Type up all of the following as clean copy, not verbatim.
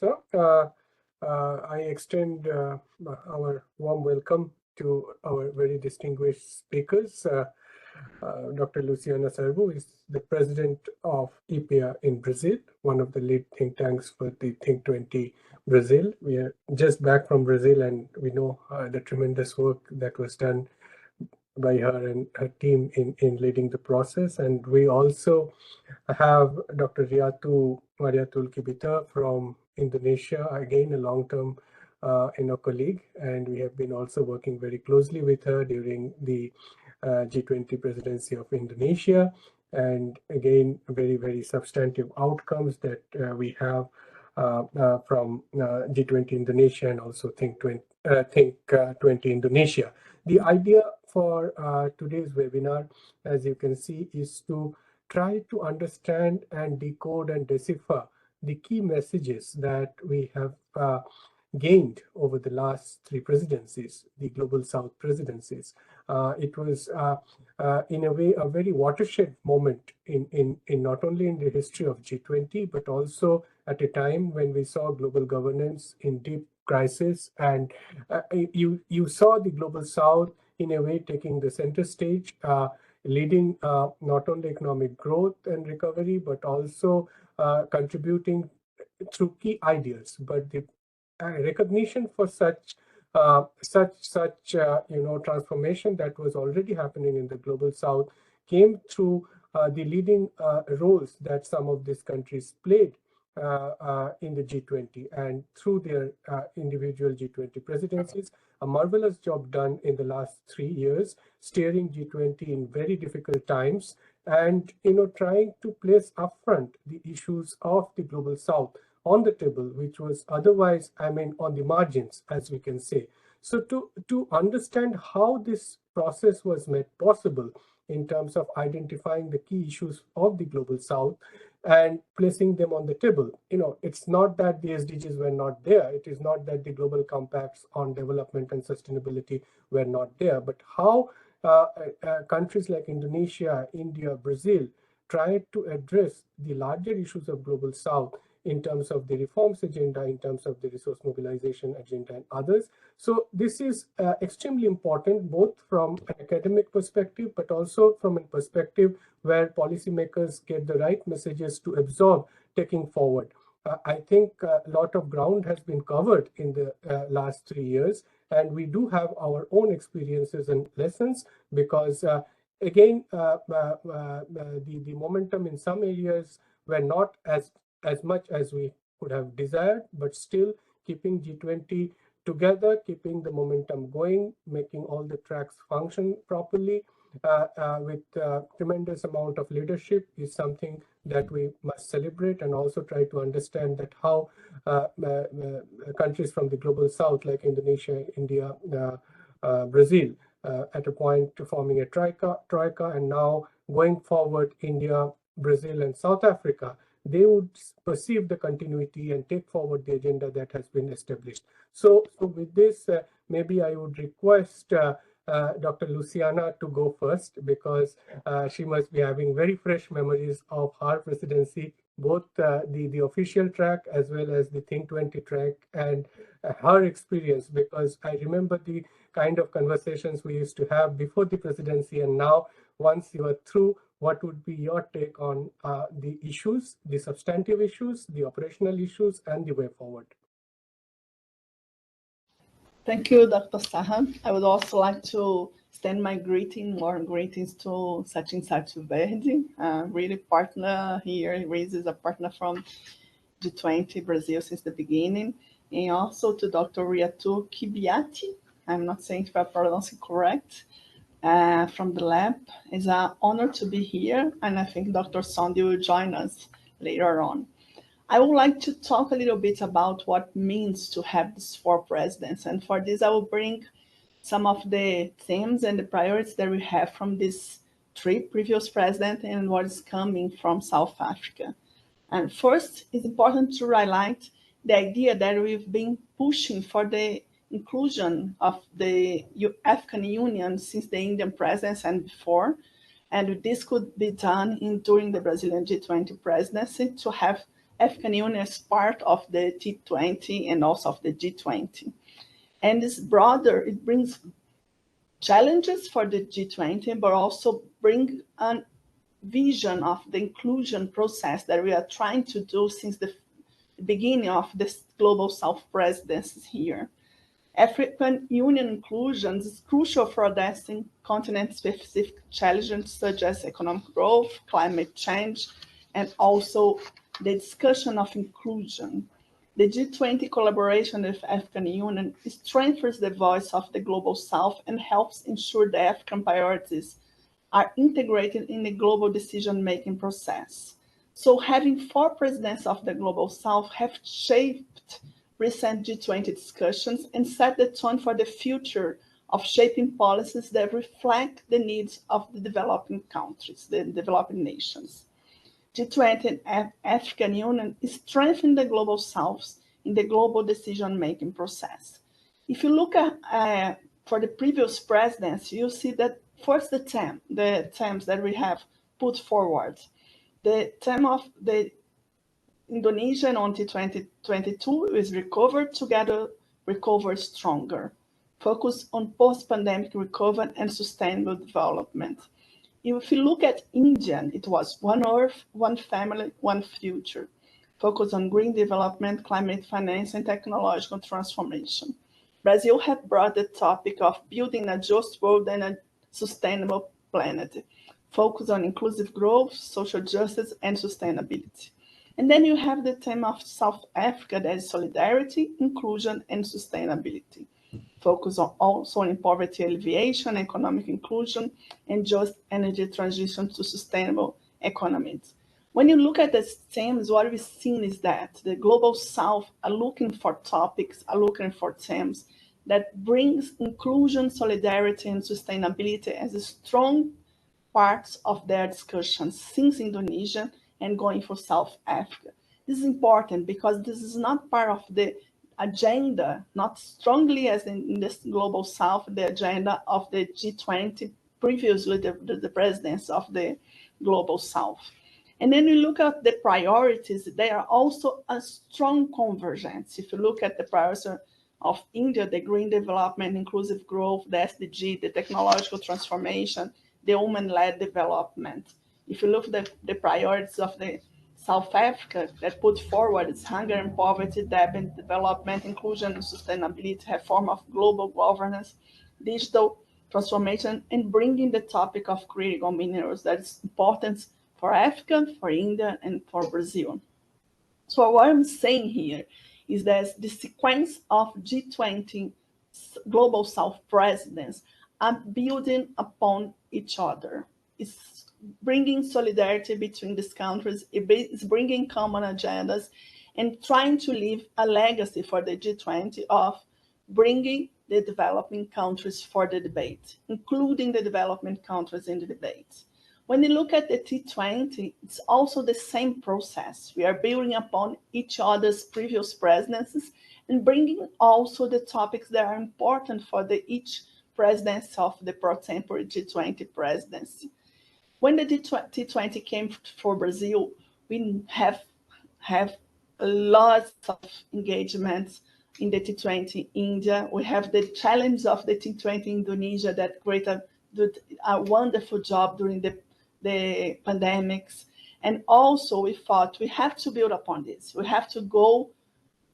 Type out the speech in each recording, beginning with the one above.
Hafsa. I extend our warm welcome to our very distinguished speakers. Dr. Luciana Servo is the president of IPEA in Brazil, one of the lead think tanks for the Think 20 Brazil. We are just back from Brazil, and we know the tremendous work that was done by her and her team in leading the process. And we also have Dr. Riatu Mariatul Kibita from Indonesia, again a long-term colleague, and we have been also working very closely with her during the G20 presidency of Indonesia, and again very, very substantive outcomes that we have from G20 Indonesia and also Think 20 Indonesia. The idea for today's webinar, as you can see, is to try to understand and decode and decipher the key messages that we have gained over the last three presidencies, the Global South presidencies. It was, in a way, a very watershed moment in not only in the history of G20, but also at a time when we saw global governance in deep crisis. And you saw the Global South, in a way, taking the center stage, leading not only economic growth and recovery, but also contributing through key ideas. But the recognition for such transformation that was already happening in the Global South came through the leading roles that some of these countries played in the G20 and through their individual G20 presidencies. A marvelous job done in the last 3 years, steering G20 in very difficult times, and trying to place upfront the issues of the Global South on the table, which was otherwise, on the margins, as we can say. So to understand how this process was made possible in terms of identifying the key issues of the Global South and placing them on the table. It's not that the SDGs were not there. It is not that the global compacts on development and sustainability were not there, but how countries like Indonesia, India, Brazil tried to address the larger issues of Global South in terms of the reforms agenda, in terms of the resource mobilization agenda and others. So this is extremely important, both from an academic perspective, but also from a perspective where policymakers get the right messages to absorb taking forward. I think a lot of ground has been covered in the last 3 years, and we do have our own experiences and lessons because, again, the momentum in some areas were not as much as we could have desired, but still keeping G20 together, keeping the momentum going, making all the tracks function properly with tremendous amount of leadership is something that we must celebrate, and also try to understand that how countries from the Global South like Indonesia, India, Brazil, at a point forming a troika, and now going forward, India, Brazil, and South Africa, they would perceive the continuity and take forward the agenda that has been established. So with this, maybe I would request Dr. Luciana to go first, because she must be having very fresh memories of her presidency, both the official track as well as the Think 20 track, and her experience, because I remember the kind of conversations we used to have before the presidency, and now once you are through, what would be your take on the issues, the substantive issues, the operational issues, and the way forward? Thank you, Dr. Saha. I would also like to extend my warm greetings to Sachin Satuverde, really partner here. Reese is a partner from G20 Brazil since the beginning, and also to Dr. Riatu Kibiati. I'm not saying if I pronounce it correct. From the lab. It's an honor to be here, and I think Dr. Sondi will join us later on. I would like to talk a little bit about what it means to have these 4 presidents, and for this I will bring some of the themes and the priorities that we have from these 3 previous presidents and what is coming from South Africa. And first, it's important to highlight the idea that we've been pushing for the inclusion of the African Union since the Indian presidency and before, and this could be done during the Brazilian G20 presidency to have African Union as part of the T20 and also of the G20. And this broader, it brings challenges for the G20, but also bring a vision of the inclusion process that we are trying to do since the beginning of this Global South presidency here. African Union inclusion is crucial for addressing continent-specific challenges such as economic growth, climate change, and also the discussion of inclusion. The G20 collaboration with African Union strengthens the voice of the Global South and helps ensure the African priorities are integrated in the global decision-making process. So having 4 presidents of the Global South have shaped recent G20 discussions and set the tone for the future of shaping policies that reflect the needs of the developing countries, the developing nations. G20 and African Union strengthen the Global South in the global decision-making process. If you look at for the previous presidents, you see that first the themes that we have put forward. The theme of the Indonesian on 2022 is recover together, recover stronger. Focus on post-pandemic recovery and sustainable development. If you look at India, it was one earth, one family, one future. Focus on green development, climate finance, and technological transformation. Brazil has brought the topic of building a just world and a sustainable planet. Focus on inclusive growth, social justice, and sustainability. And then you have the theme of South Africa, that is solidarity, inclusion, and sustainability. Focus on also on poverty alleviation, economic inclusion, and just energy transition to sustainable economies. When you look at the themes, what we've seen is that the Global South are looking for topics, are looking for themes that brings inclusion, solidarity, and sustainability as a strong parts of their discussions since Indonesia and going for South Africa. This is important because this is not part of the agenda, not strongly as in this Global South, the agenda of the G20, previously the presidents of the Global South. And then you look at the priorities, they are also a strong convergence. If you look at the priorities of India, the green development, inclusive growth, the SDG, the technological transformation, the women-led development. If you look at the priorities of the South Africa that put forward its hunger and poverty, debt and development, inclusion and sustainability, reform of global governance, digital transformation, and bringing the topic of critical minerals that is important for Africa, for India, and for Brazil. So what I'm saying here is that the sequence of G20 Global South presidents are building upon each other. It's bringing solidarity between these countries, it's bringing common agendas, and trying to leave a legacy for the G20 of bringing the developing countries for the debate, including the development countries in the debate. When you look at the T20, it's also the same process. We are building upon each other's previous presidencies and bringing also the topics that are important for each presidency of the pro tempore G20 presidency. When the T20 came for Brazil, we have lots of engagements in the T20 India. We have the challenge of the T20 Indonesia that did a wonderful job during the pandemics. And also we thought we have to build upon this. We have to go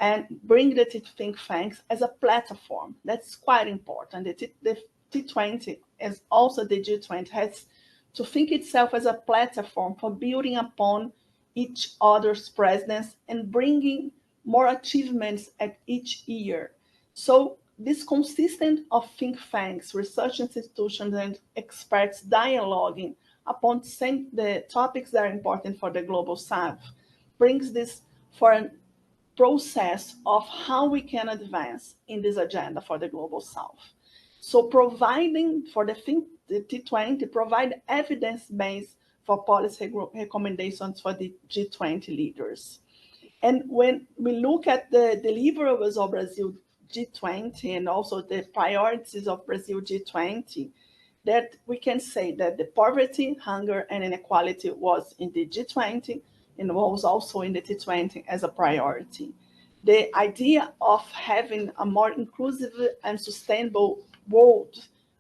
and bring the think tanks as a platform. That's quite important. The T20, as also the G20, has to think itself as a platform for building upon each other's presidents and bringing more achievements at each year. So this consistent of think tanks, research institutions, and experts dialoguing upon the topics that are important for the Global South brings this for a process of how we can advance in this agenda for the Global South. So providing for the T20, provide evidence base for policy recommendations for the G20 leaders. And when we look at the deliverables of Brazil G20 and also the priorities of Brazil G20, that we can say that the poverty, hunger, and inequality was in the G20, and was also in the T20 as a priority. The idea of having a more inclusive and sustainable world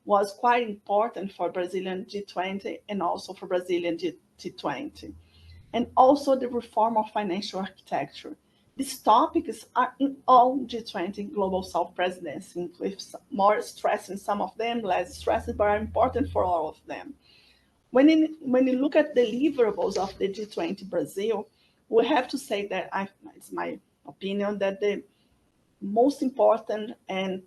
was quite important for Brazilian G20 and also for Brazilian T20. And also the reform of financial architecture. These topics are in all G20 Global South presidency, with more stress in some of them, less stress, but are important for all of them. When you look at deliverables of the G20 Brazil, we have to say that it's my opinion that the most important and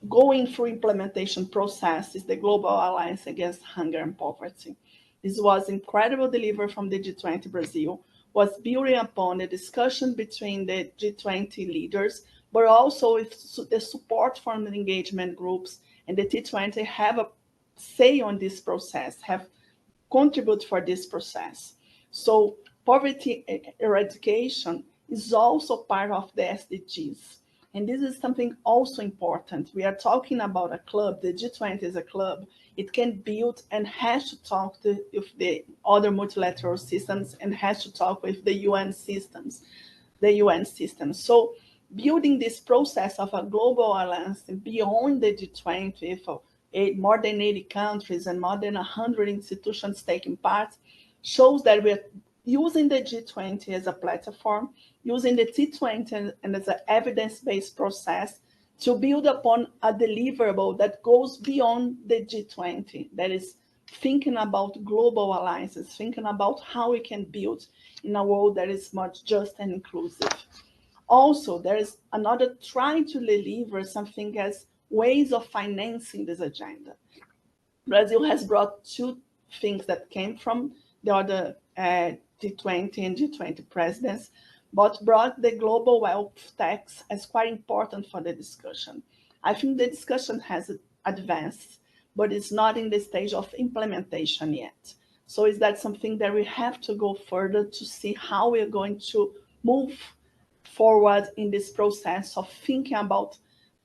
going through implementation process is the Global Alliance Against Hunger and Poverty. This was incredible delivery from the G20 Brazil, was building upon the discussion between the G20 leaders, but also with the support from the engagement groups, and the T20 have a say on this process, have contribute for this process. So poverty eradication is also part of the SDGs. And this is something also important. We are talking about a club, the G20 is a club. It can build and has to talk with the other multilateral systems and has to talk with the UN systems, So building this process of a global alliance beyond the G20 for more than 80 countries and more than 100 institutions taking part shows that we are using the G20 as a platform, using the T20 and as an evidence-based process to build upon a deliverable that goes beyond the G20, that is thinking about global alliances, thinking about how we can build in a world that is much just and inclusive. Also, there is another trying to deliver something as ways of financing this agenda. Brazil has brought two things that came from the other G20 and G20 presidents, but brought the global wealth tax as quite important for the discussion. I think the discussion has advanced, but it's not in the stage of implementation yet. So is that something that we have to go further to see how we're going to move forward in this process of thinking about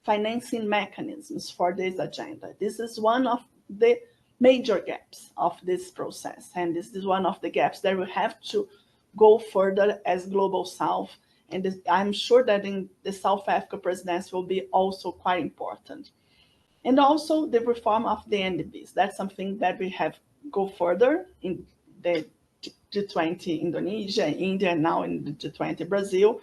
financing mechanisms for this agenda. This is one of the major gaps of this process, and this is one of the gaps that we have to go further as Global South, and I'm sure that in the South Africa presidency will be also quite important. And also the reform of the NDBs. That's something that we have go further in the G20 Indonesia, India, and now in the G20 Brazil,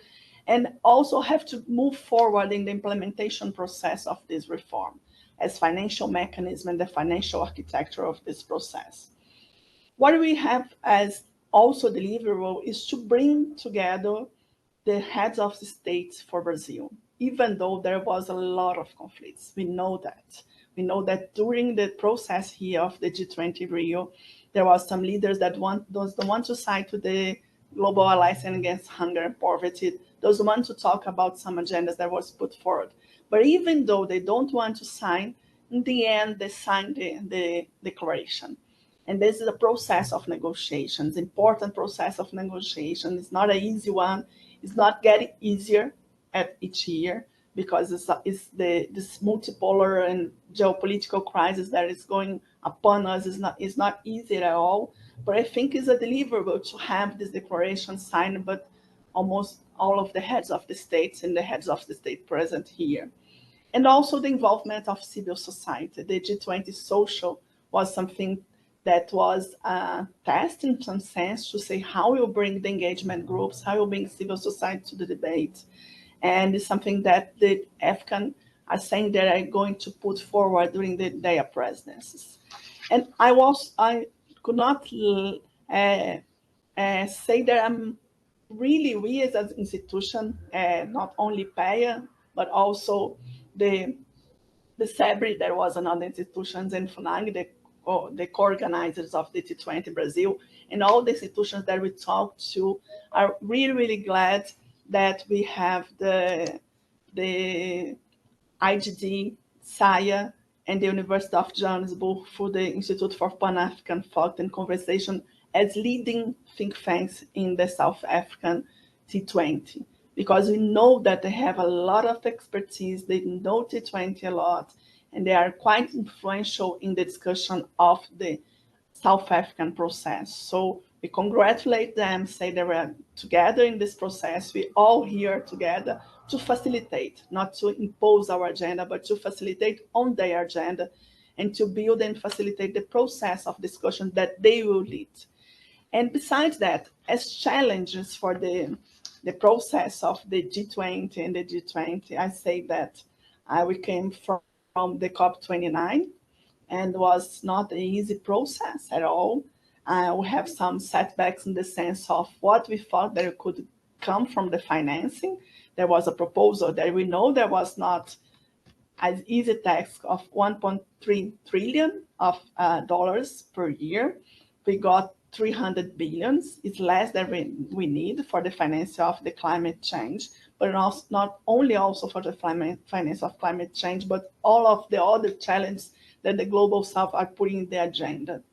and also have to move forward in the implementation process of this reform as financial mechanism and the financial architecture of this process. What we have as also deliverable is to bring together the heads of the states for Brazil, even though there was a lot of conflicts. We know that. We know that during the process here of the G20 Rio, there was some leaders that don't want to sign to the Global Alliance Against Hunger and Poverty, those want to talk about some agendas that was put forward. But even though they don't want to sign, in the end, they signed the declaration. And this is a process of negotiations, important process of negotiation. It's not an easy one. It's not getting easier at each year because it's this multipolar and geopolitical crisis that is going upon us. It's not easy at all. But I think it's a deliverable to have this declaration signed, but almost all of the heads of the states and the heads of the state present here. And also the involvement of civil society. The G20 social was something that was a test in some sense to say how we'll bring the engagement groups, how we'll bring civil society to the debate. And it's something that the African are saying that are going to put forward during their presidencies. And I could not say that I'm we as an institution, not only PAEA, but also the SEBRI, there was another institutions, and FUNAG, the co-organizers of the T20 Brazil, and all the institutions that we talked to are really, really glad that we have the IGD, SAIA, and the University of Johannesburg for the Institute for Pan-African Thought and Conversation as leading think tanks in the South African T20, because we know that they have a lot of expertise, they know T20 a lot, and they are quite influential in the discussion of the South African process. So We congratulate them, say they were together in this process. We all here together to facilitate, not to impose our agenda, but to facilitate on their agenda and to build and facilitate the process of discussion that they will lead. And besides that, as challenges for the process of the G20 and the G20, I say that we came from the COP29 and was not an easy process at all. We have some setbacks in the sense of what we thought that could come from the financing. There was a proposal that we know there was not as easy task of 1.3 trillion of dollars per year. We got 300 billions. It's less than we need for the finance of the climate change, but also, not only also for the finance of climate change, but all of the other challenges that the Global South are putting in the agenda.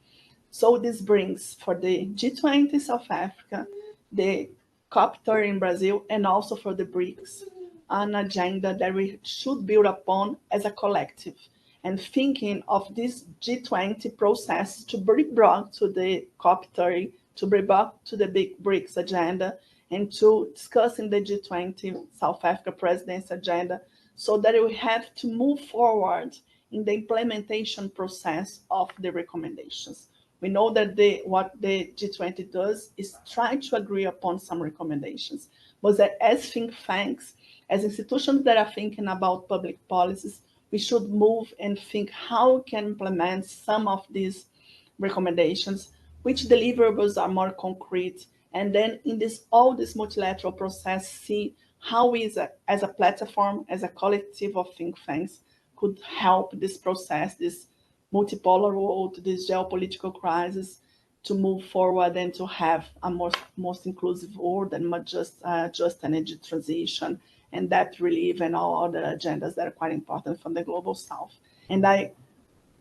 So this brings for the G20 South Africa, the COP30 in Brazil, and also for the BRICS, an agenda that we should build upon as a collective, and thinking of this G20 process to bring back to the COP30, to bring back to the big BRICS agenda, and to discuss in the G20 South Africa presidency agenda, so that we have to move forward in the implementation process of the recommendations. We know that what the G20 does is try to agree upon some recommendations, but that as think tanks, as institutions that are thinking about public policies, we should move and think how we can implement some of these recommendations, which deliverables are more concrete, and then in all this multilateral process, see how we as a platform, as a collective of think tanks, could help this process, this multipolar world, this geopolitical crisis, to move forward and to have a most inclusive world and not just energy transition and debt relief and all other agendas that are quite important for the Global South. And I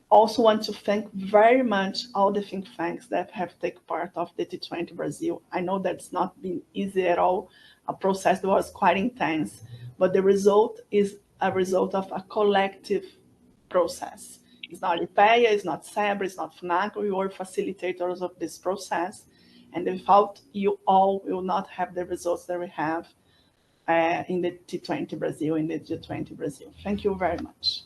also want to thank very much all the think tanks that have taken part of the G20 Brazil. I know that's not been easy at all. A process that was quite intense, but the result is a result of a collective process. It's not IPEA, it's not SEBRA, it's not FNAC. We were facilitators of this process. And without you all, we will not have the results that we have in the G20 Brazil, in the G20 Brazil. Thank you very much.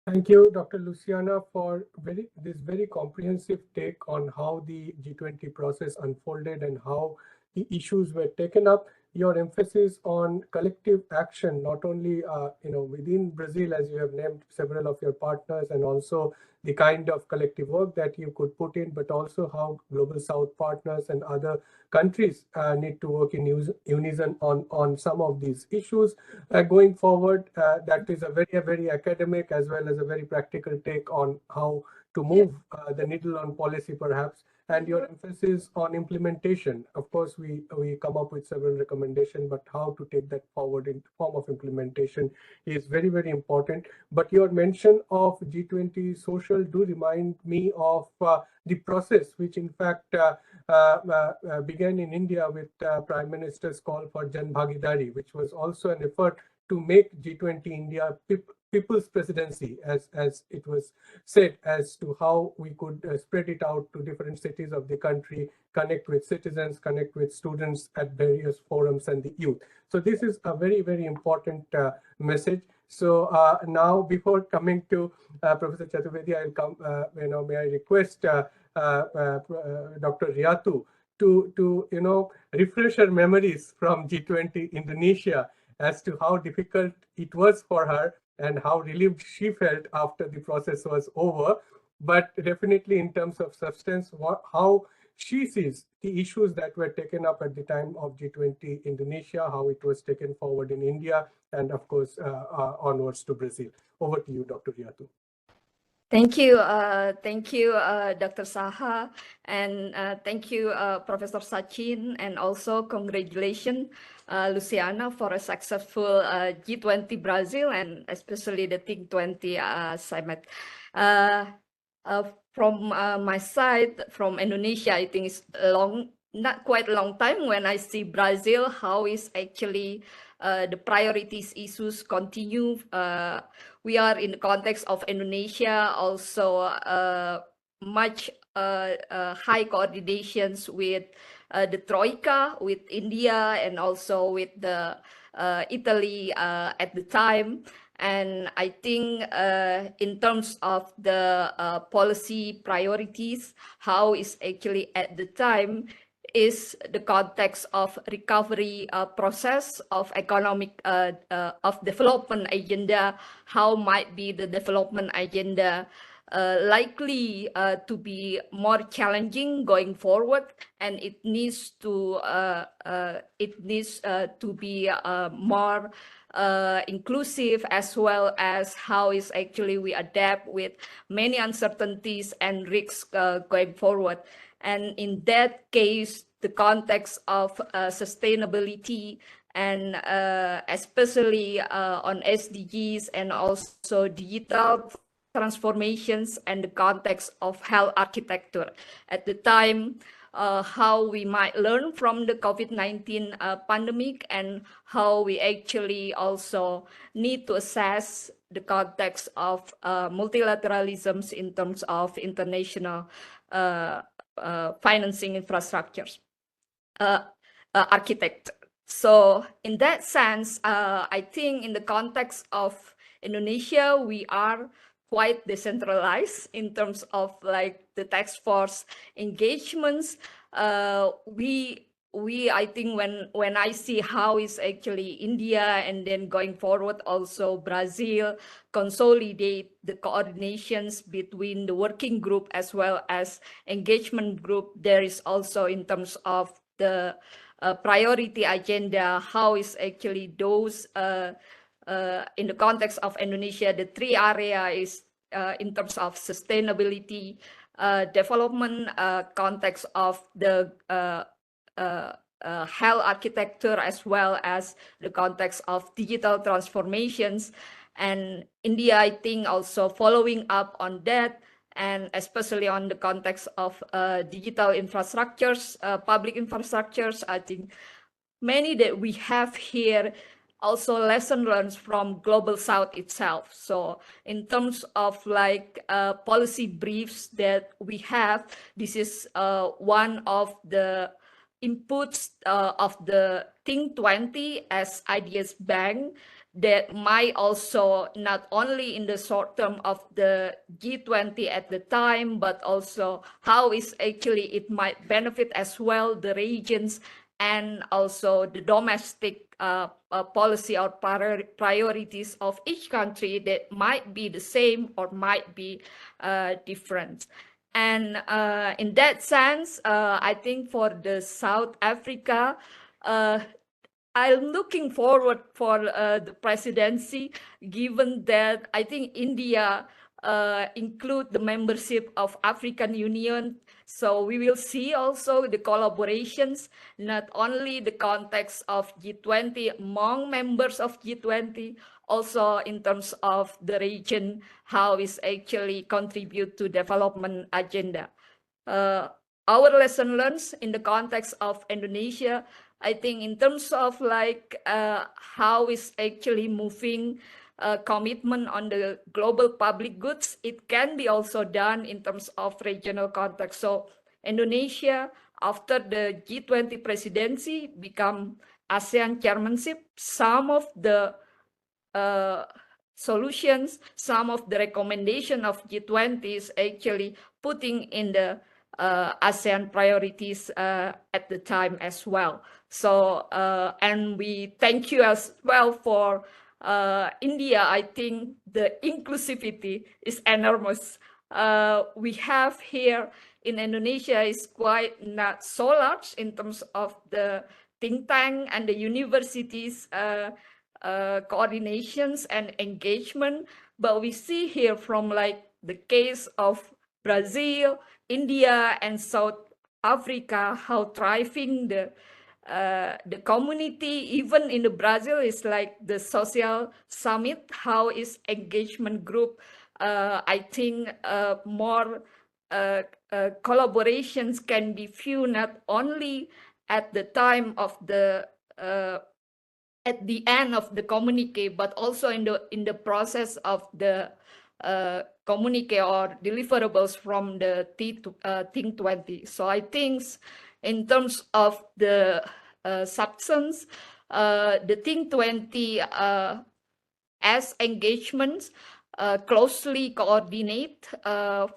Thank you, Dr. Luciana, for this very comprehensive take on how the G20 process unfolded and how the issues were taken up. Your emphasis on collective action, not only within Brazil, as you have named several of your partners, and also the kind of collective work that you could put in, but also how Global South partners and other countries need to work in unison on some of these issues going forward. That is a very academic as well as a very practical take on how to move the needle on policy, perhaps. And your emphasis on implementation. Of course, we come up with several recommendations, but how to take that forward in the form of implementation is very important. But your mention of G20 social do remind me of the process, which in fact began in India with Prime Minister's call for Jan Bhagidari, which was also an effort to make G20 India people's presidency, as it was said, as to how we could spread it out to different cities of the country, connect with citizens, connect with students at various forums and the youth. So this is a very important message. So now, before coming to Professor Chaturvedi, I'll come. May I request Dr. Riatu to refresh her memories from G20 Indonesia as to how difficult it was for her and how relieved she felt after the process was over. But definitely in terms of substance, how she sees the issues that were taken up at the time of G20 Indonesia, how it was taken forward in India, and of course, onwards to Brazil. Over to you, Dr. Riatu. Thank you, Dr. Saha, and thank you, Professor Sachin, and also congratulations, Luciana, for a successful G20 Brazil and especially the Think20 summit. From my side, from Indonesia, I think it's not quite a long time when I see Brazil, how is actually the priorities issues continue. We are in the context of Indonesia, also much high coordinations with the Troika, with India, and also with the Italy at the time. And I think in terms of the policy priorities, how is actually at the time is the context of recovery process of economic of development agenda. How might be the development agenda likely to be more challenging going forward, and it needs to be more inclusive, as well as how is actually we adapt with many uncertainties and risks going forward. And in that case, the context of sustainability and especially on SDGs and also digital transformations and the context of health architecture at the time, how we might learn from the COVID-19 pandemic, and how we actually also need to assess the context of multilateralisms in terms of international financing infrastructures architect. So in that sense, I think in the context of Indonesia, we are quite decentralized in terms of like the task force engagements. I think when I see how is actually India and then going forward also Brazil consolidate the coordinations between the working group as well as engagement group, there is also in terms of the priority agenda, how is actually those in the context of Indonesia, the three areas in terms of sustainability, development, context of the health architecture, as well as the context of digital transformations. And India, I think, also following up on that, and especially on the context of digital infrastructures, public infrastructures. I think many that we have here also lesson learned from Global South itself. So in terms of like policy briefs that we have, this is one of the inputs of the Think 20 as Ideas Bank that might also not only in the short term of the G20 at the time, but also how is actually it might benefit as well the regions and also the domestic policy or priorities of each country that might be the same or might be different. And in that sense, I think for the South Africa, I'm looking forward for the presidency, given that I think India include the membership of African Union. So we will see also the collaborations, not only the context of G20 among members of G20, also in terms of the region, how is actually contribute to development agenda. Our lesson learned in the context of Indonesia, I think in terms of like how is actually moving commitment on the global public goods, it can be also done in terms of regional context. So Indonesia, after the G20 presidency, become ASEAN chairmanship, some of the solutions, some of the recommendation of G20 is actually putting in the ASEAN priorities at the time as well. So, and we thank you as well for India. I think the inclusivity is enormous. We have here in Indonesia is quite not so large in terms of the think tank and the universities coordinations and engagement, but we see here from like the case of Brazil, India, and South Africa, how thriving the community, even in the Brazil, is like the social summit, how is engagement group, I think more collaborations can be viewed not only at the time of the at the end of the communique, but also in the process of the communique or deliverables from the Think 20. So I think in terms of the substance, the Think 20 as engagements closely coordinate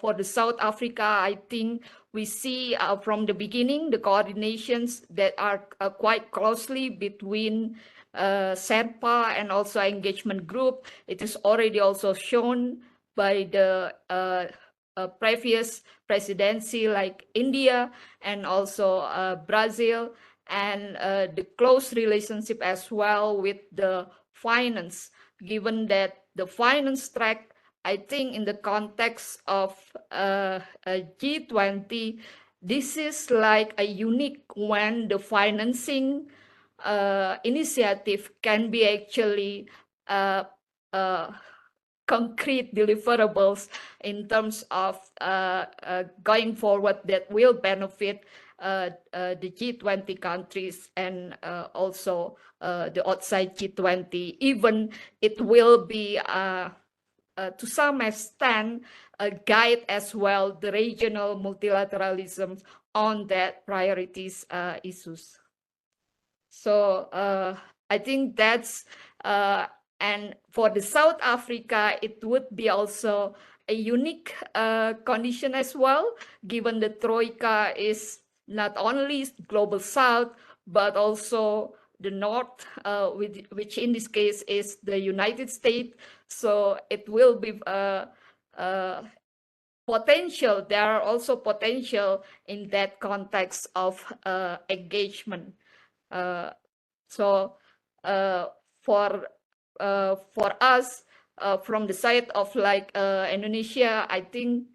for the South Africa. I think we see from the beginning the coordinations that are quite closely between SERPA and also engagement group. It is already also shown by the previous presidency like India and also Brazil, and the close relationship as well with the finance, given that the finance track, I think in the context of G20, this is like a unique when the financing initiative can be actually concrete deliverables in terms of going forward that will benefit the G20 countries and also the outside G20. Even it will be to some extent a guide as well the regional multilateralism on that priorities issues. So I think that's and for the South Africa, it would be also a unique condition as well, given the Troika is not only global South, but also the North, which in this case is the United States. So it will be potential. There are also potential in that context of engagement. So for us, from the side of like Indonesia, I think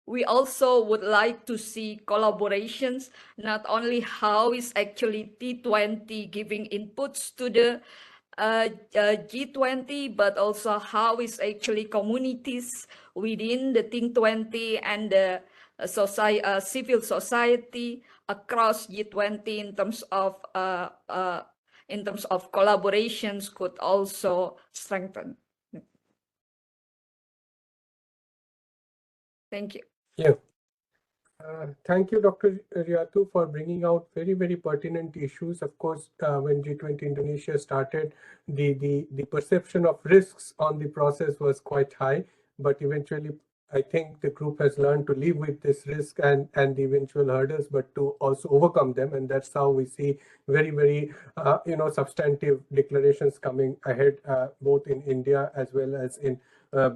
we also would like to see collaborations, not only how is actually T20 giving inputs to the G20, but also how is actually communities within the Think 20 and the civil society across G20 in terms of collaborations could also strengthen. Thank you. Yeah. Thank you, Dr. Riatu, for bringing out very, very pertinent issues. Of course, when G20 Indonesia started, the perception of risks on the process was quite high, but eventually I think the group has learned to live with this risk and the eventual hurdles, but to also overcome them. And that's how we see very, very, substantive declarations coming ahead, both in India as well as in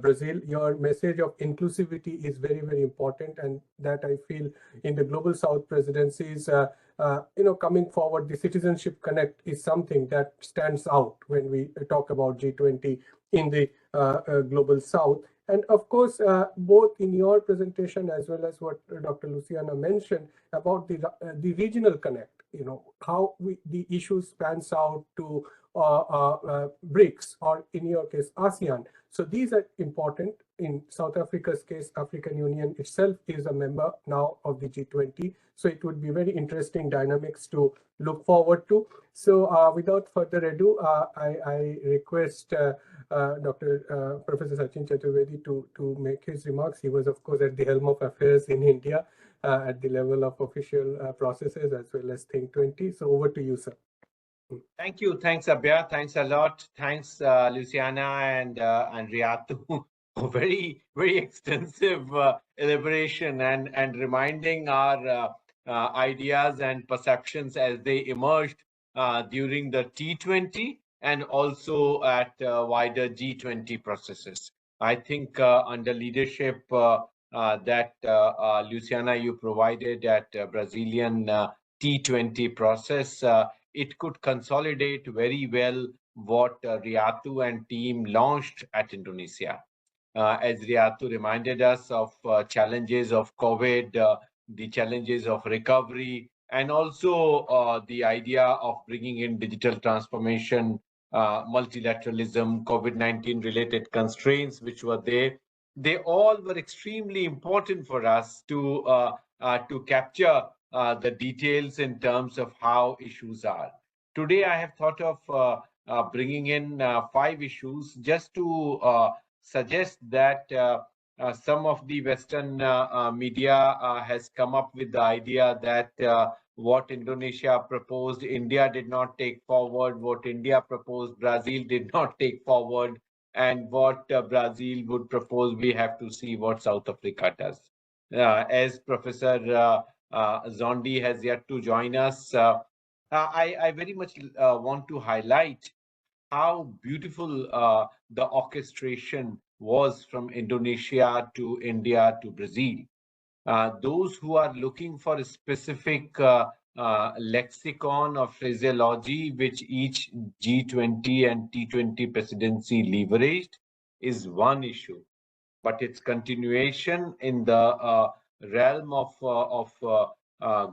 Brazil. Your message of inclusivity is very, very important, and that I feel in the Global South presidencies, coming forward, the Citizenship Connect is something that stands out when we talk about G20 in the Global South. And of course, both in your presentation as well as what Dr. Luciana mentioned about the regional connect, how the issue spans out to BRICS, or in your case, ASEAN. So these are important. In South Africa's case, African Union itself is a member now of the G20. So it would be very interesting dynamics to look forward to. So without further ado, I request Professor Sachin Chaturvedi to make his remarks. He was, of course, at the helm of affairs in India at the level of official processes as well as Think 20. So over to you, sir. Thank you. Thanks, Abhya. Thanks a lot. Thanks, Luciana and Riatu, for very, very extensive elaboration and reminding our ideas and perceptions as they emerged during the T20 and also at wider G20 processes. I think under leadership that Luciana, you provided at Brazilian T20 process, it could consolidate very well what Riatu and team launched at Indonesia. As Riatu reminded us of challenges of COVID, the challenges of recovery, and also the idea of bringing in digital transformation, multilateralism, COVID-19 related constraints which were there. They all were extremely important for us to capture the details in terms of how issues are. Today, I have thought of bringing in 5 issues just to suggests that some of the Western media has come up with the idea that what Indonesia proposed, India did not take forward. What India proposed, Brazil did not take forward. And what Brazil would propose, we have to see what South Africa does. As Professor Zondi has yet to join us, I very much want to highlight how beautiful the orchestration was from Indonesia to India to Brazil. Those who are looking for a specific lexicon or phraseology which each G20 and T20 presidency leveraged is one issue, but its continuation in the realm of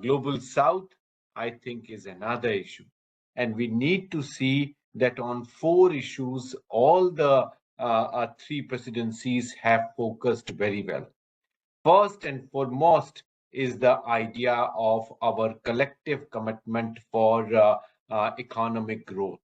global south, I think, is another issue. And we need to see that on four issues, all the three presidencies have focused very well. First and foremost is the idea of our collective commitment for economic growth.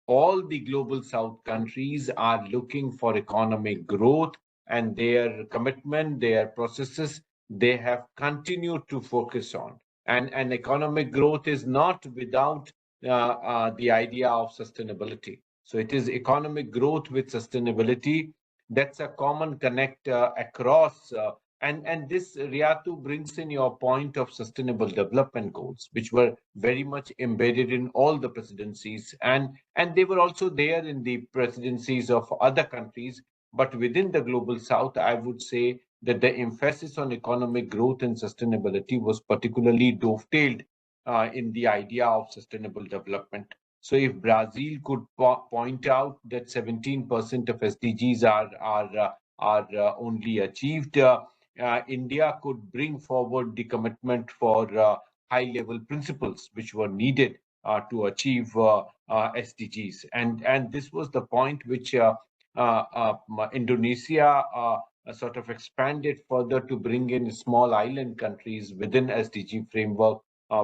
All the global south countries are looking for economic growth, and their commitment, their processes, they have continued to focus on. And economic growth is not without the idea of sustainability. So it is economic growth with sustainability. That's a common connect across. And this, Riatu, brings in your point of sustainable development goals, which were very much embedded in all the presidencies. And they were also there in the presidencies of other countries. But within the global south, I would say that the emphasis on economic growth and sustainability was particularly dovetailed in the idea of sustainable development. So if Brazil could point out that 17% of SDGs are only achieved, India could bring forward the commitment for high-level principles which were needed to achieve SDGs. And this was the point which Indonesia sort of expanded further to bring in small island countries within SDG framework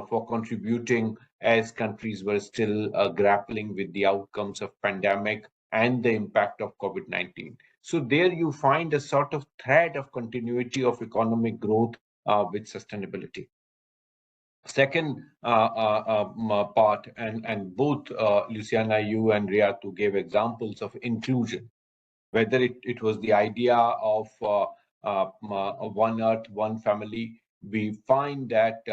for contributing as countries were still grappling with the outcomes of pandemic and the impact of COVID-19. So there you find a sort of thread of continuity of economic growth with sustainability. Second part, and both Luciana, you and Riatu gave examples of inclusion, whether it was the idea of one earth, one family. We find that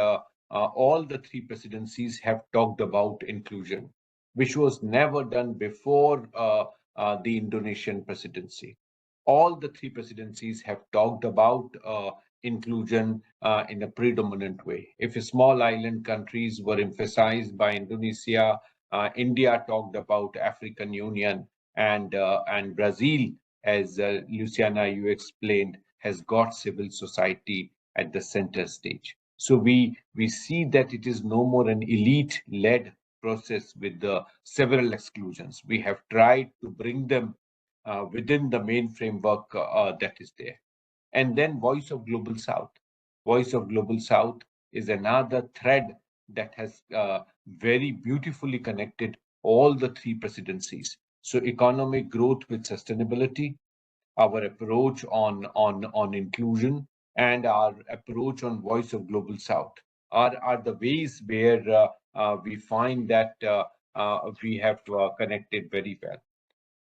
all the three presidencies have talked about inclusion, which was never done before the Indonesian presidency. All the three presidencies have talked about inclusion in a predominant way. If small island countries were emphasized by Indonesia, India talked about African Union, and Brazil, as Luciana, you explained, has got civil society at the center stage. So we see that it is no more an elite-led process with the several exclusions. We have tried to bring them within the main framework that is there. And then Voice of Global South. Voice of Global South is another thread that has very beautifully connected all the three presidencies. So economic growth with sustainability, our approach on inclusion, and our approach on Voice of Global South are the ways where we find that we have connected very well.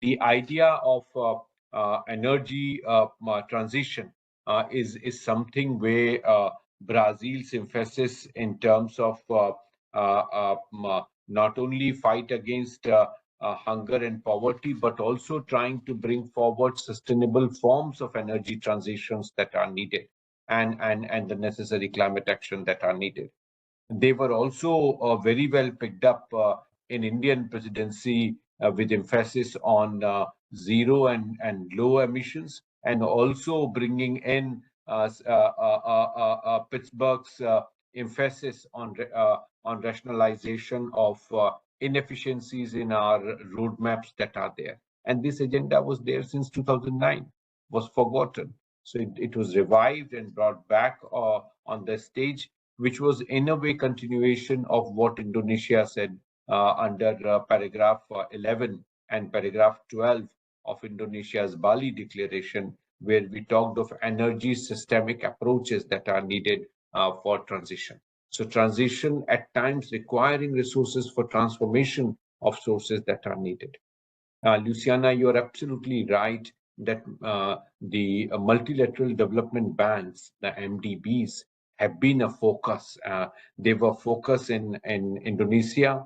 The idea of energy transition is something where Brazil's emphasis in terms of not only fight against hunger and poverty, but also trying to bring forward sustainable forms of energy transitions that are needed, and the necessary climate action that are needed. They were also very well picked up in Indian presidency with emphasis on zero and low emissions, and also bringing in Pittsburgh's emphasis on rationalization of inefficiencies in our roadmaps that are there. And this agenda was there since 2009, was forgotten. So it was revived and brought back on the stage, which was in a way continuation of what Indonesia said under paragraph 11 and paragraph 12 of Indonesia's Bali Declaration, where we talked of energy systemic approaches that are needed for transition. So transition at times requiring resources for transformation of sources that are needed. Luciana, you're absolutely right that the multilateral development banks, the MDBs, have been a focus. They were focus in Indonesia,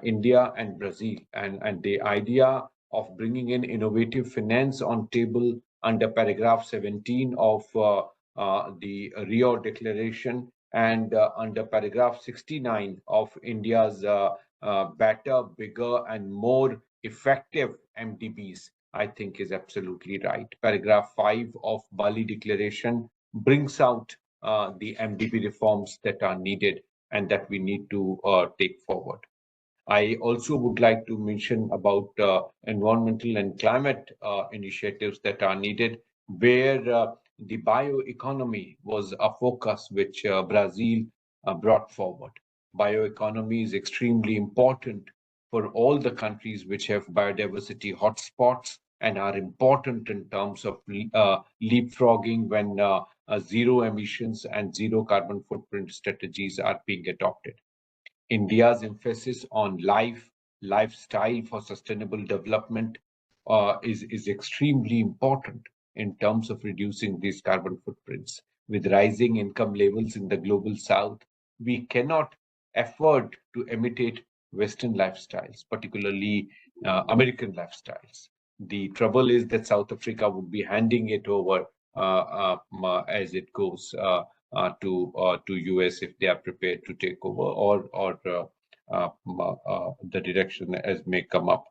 India, and Brazil. And the idea of bringing in innovative finance on table under paragraph 17 of the Rio Declaration and under paragraph 69 of India's better, bigger, and more effective MDBs, I think is absolutely right. Paragraph 5 of Bali Declaration brings out the MDB reforms that are needed and that we need to take forward. I also would like to mention about environmental and climate initiatives that are needed, where the bioeconomy was a focus which Brazil brought forward. Bioeconomy is extremely important for all the countries which have biodiversity hotspots and are important in terms of leapfrogging when zero emissions and zero carbon footprint strategies are being adopted. India's emphasis on lifestyle for sustainable development is extremely important in terms of reducing these carbon footprints. With rising income levels in the global south, we cannot afford to imitate Western lifestyles, particularly American lifestyles. The trouble is that South Africa would be handing it over as it goes. To US if they are prepared to take over, or the direction as may come up.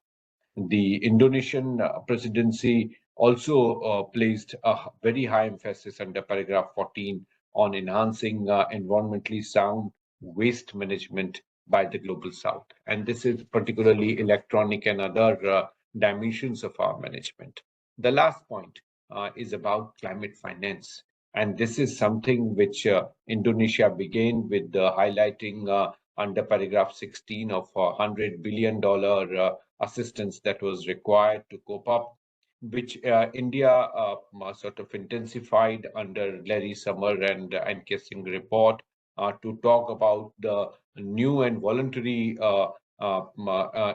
The Indonesian presidency also placed a very high emphasis under paragraph 14 on enhancing environmentally sound waste management by the global south. And this is particularly electronic and other dimensions of our management. The last point is about climate finance. And this is something which Indonesia began with highlighting under paragraph 16 of $100 billion assistance that was required to cope up, which India sort of intensified under Larry Summer and Kissing report to talk about the new and voluntary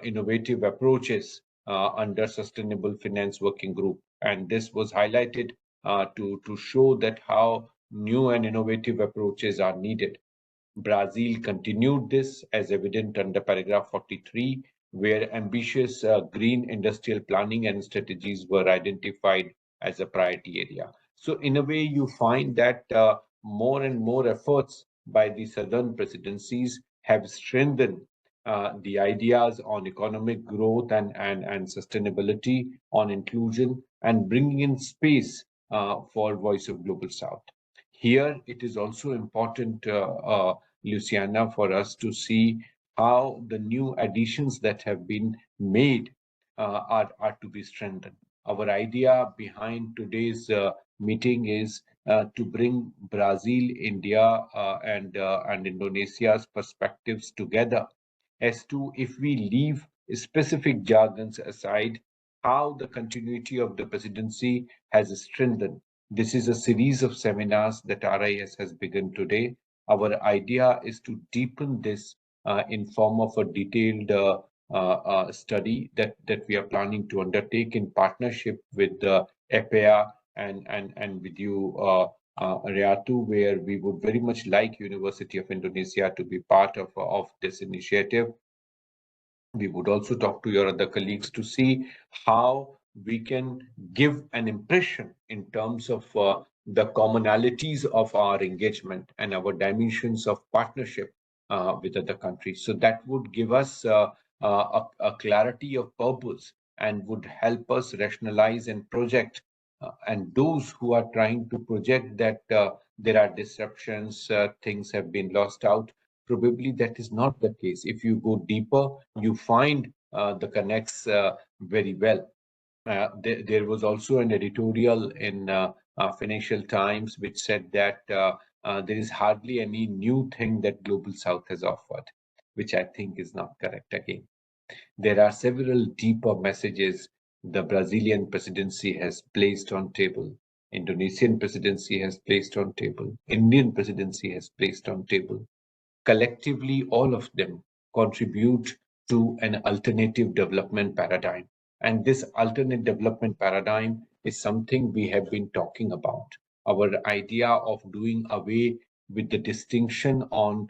innovative approaches under Sustainable Finance Working Group. And this was highlighted to show that how new and innovative approaches are needed. Brazil continued this as evident under paragraph 43, where ambitious green industrial planning and strategies were identified as a priority area. So in a way, you find that more and more efforts by the southern presidencies have strengthened the ideas on economic growth and sustainability, on inclusion, and bringing in space for Voice of Global South. Here, it is also important, Luciana, for us to see how the new additions that have been made are to be strengthened. Our idea behind today's meeting is to bring Brazil, India, and Indonesia's perspectives together as to, if we leave specific jargons aside, how the continuity of the presidency has strengthened. This is a series of seminars that RIS has begun today. Our idea is to deepen this in form of a detailed study that we are planning to undertake in partnership with EPEA and with you, Riyatu, where we would very much like University of Indonesia to be part of this initiative. We would also talk to your other colleagues to see how we can give an impression in terms of the commonalities of our engagement and our dimensions of partnership with other countries. So that would give us a clarity of purpose and would help us rationalize and project. And those who are trying to project that there are disruptions, things have been lost out, probably that is not the case. If you go deeper, you find the connects very well. There was also an editorial in Financial Times which said that there is hardly any new thing that Global South has offered, which I think is not correct again. There are several deeper messages the Brazilian presidency has placed on table, Indonesian presidency has placed on table, Indian presidency has placed on table. Collectively, all of them contribute to an alternative development paradigm. And this alternate development paradigm is something we have been talking about. Our idea of doing away with the distinction on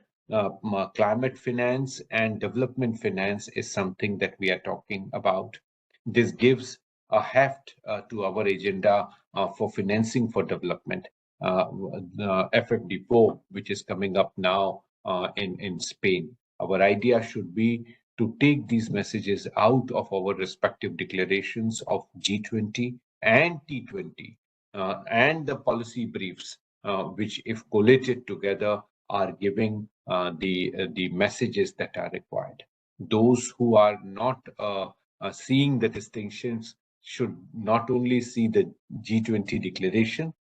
climate finance and development finance is something that we are talking about. This gives a heft to our agenda for financing for development. FFD4, which is coming up now in Spain. Our idea should be to take these messages out of our respective declarations of G20 and T20 and the policy briefs, which, if collated together, are giving the messages that are required. Those who are not seeing the distinctions should not only see the G20 declaration,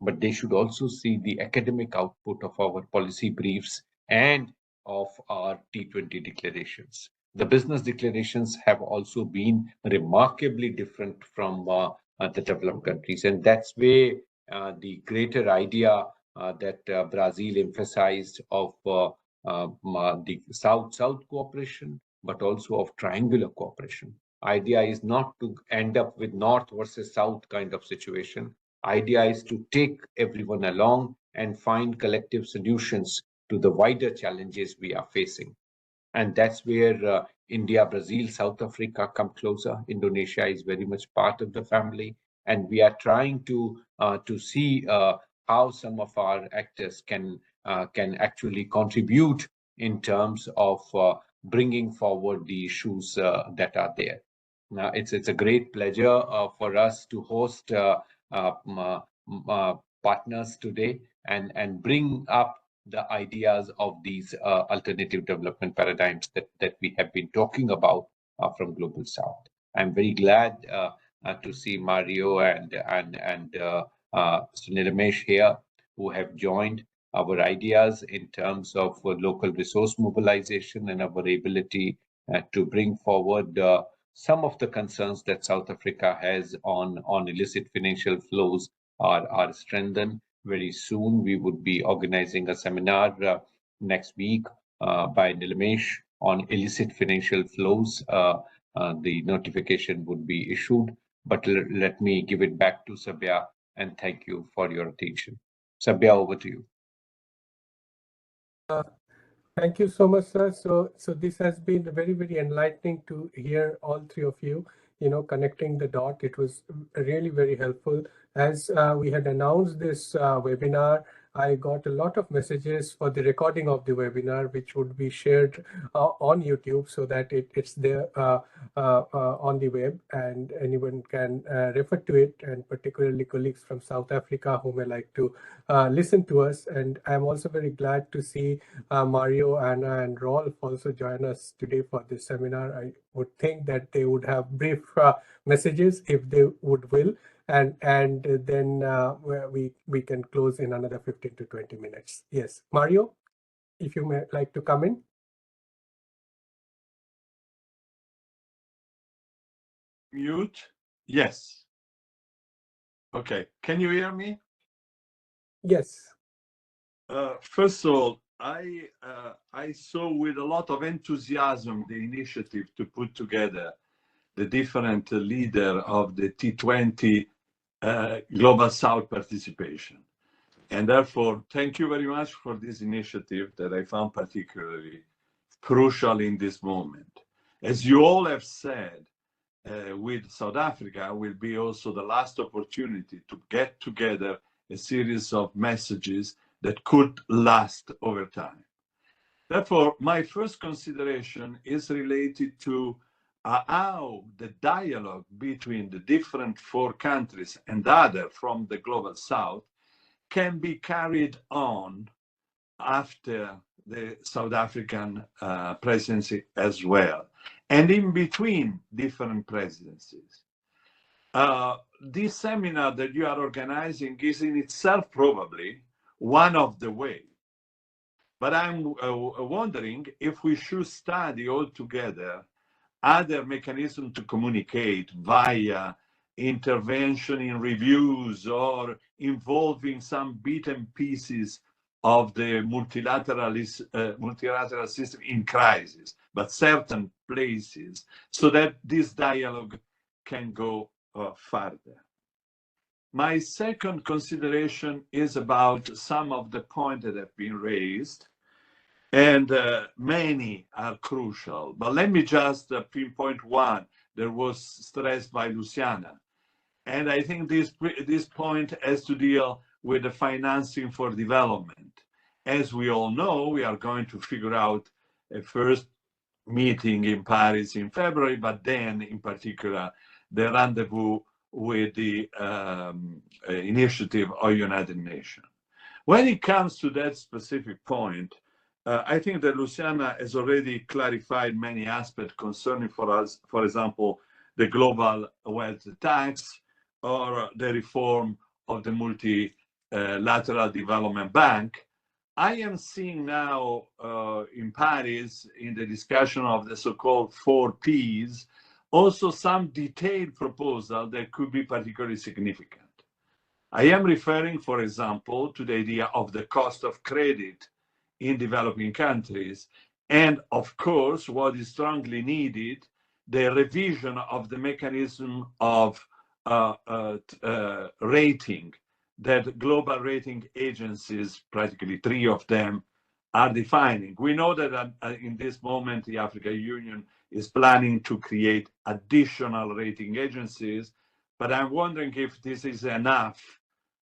but they should also see the academic output of our policy briefs and of our T20 declarations. The business declarations have also been remarkably different from the developed countries, and that's where the greater idea that Brazil emphasized of the South-South cooperation, but also of triangular cooperation. Idea is not to end up with North versus South kind of situation. Idea is to take everyone along and find collective solutions to the wider challenges we are facing. And that's where India, Brazil, South Africa come closer. Indonesia is very much part of the family, and we are trying to see how some of our actors can actually contribute in terms of bringing forward the issues that are there. Now, it's a great pleasure for us to host partners today and bring up the ideas of these alternative development paradigms that we have been talking about from Global South. I'm very glad to see Mario and Nilemesh here, who have joined our ideas in terms of local resource mobilization and our ability to bring forward some of the concerns that South Africa has on illicit financial flows are strengthened. Very soon, we would be organizing a seminar next week by Nilemesh on illicit financial flows. The notification would be issued, but let me give it back to Sabya and thank you for your attention. Sabya, over to you. Thank you so much, sir. So this has been very, very enlightening to hear all three of you, connecting the dot. It was really very helpful. As we had announced this webinar, I got a lot of messages for the recording of the webinar, which would be shared on YouTube so that it's there on the web and anyone can refer to it, and particularly colleagues from South Africa who may like to listen to us. And I'm also very glad to see Mario, Anna, and Rolf also join us today for this seminar. I would think that they would have brief messages if they will. And then we can close in another 15 to 20 minutes. Yes, Mario, if you may like to come in. Mute. Yes. Okay. Can you hear me? Yes. First of all, I saw with a lot of enthusiasm the initiative to put together the different leader of the T20 Global South participation. And therefore, thank you very much for this initiative that I found particularly crucial in this moment. As you all have said, with South Africa will be also the last opportunity to get together a series of messages that could last over time. Therefore, my first consideration is related to how the dialogue between the different four countries and other from the Global South can be carried on after the South African presidency as well, and in between different presidencies. This seminar that you are organizing is in itself probably one of the ways. But I'm wondering if we should study all together other mechanisms to communicate via intervention in reviews or involving some beaten pieces of the multilateral system in crisis, but certain places, so that this dialogue can go further. My second consideration is about some of the points that have been raised, and many are crucial. But let me just pinpoint one that was stressed by Luciana. And I think this point has to deal with the financing for development. As we all know, we are going to figure out a first meeting in Paris in February, but then in particular, the rendezvous with the initiative of United Nations. When it comes to that specific point, I think that Luciana has already clarified many aspects concerning for us, for example, the global wealth tax or the reform of the multilateral development bank. I am seeing now in Paris, in the discussion of the so-called 4 Ps, also some detailed proposal that could be particularly significant. I am referring, for example, to the idea of the cost of credit in developing countries, and of course, what is strongly needed, the revision of the mechanism of rating that global rating agencies, practically 3 of them, are defining. We know that in this moment, the African Union is planning to create additional rating agencies, but I'm wondering if this is enough,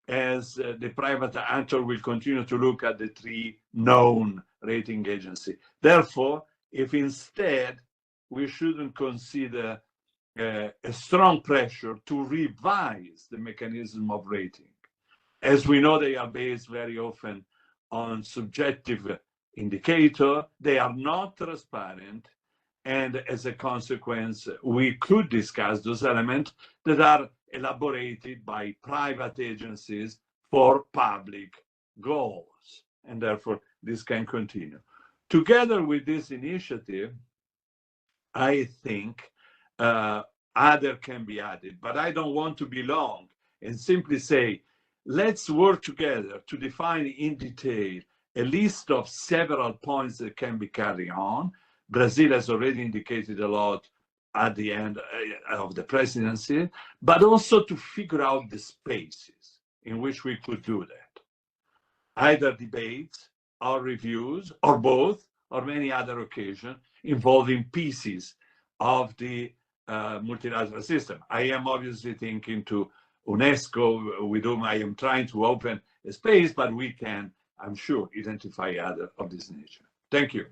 as the private actor will continue to look at the 3 known rating agencies. Therefore, if instead we shouldn't consider a strong pressure to revise the mechanism of rating. As we know, they are based very often on subjective indicator, they are not transparent, and as a consequence, we could discuss those elements that are elaborated by private agencies for public goals, and therefore this can continue. Together with this initiative, I think other can be added, but I don't want to be long and simply say, let's work together to define in detail a list of several points that can be carried on. Brazil has already indicated a lot at the end of the presidency, but also to figure out the spaces in which we could do that. Either debates or reviews or both, or many other occasions involving pieces of the multilateral system. I am obviously thinking to UNESCO, with whom I am trying to open a space, but we can, I'm sure, identify other of this nature. Thank you.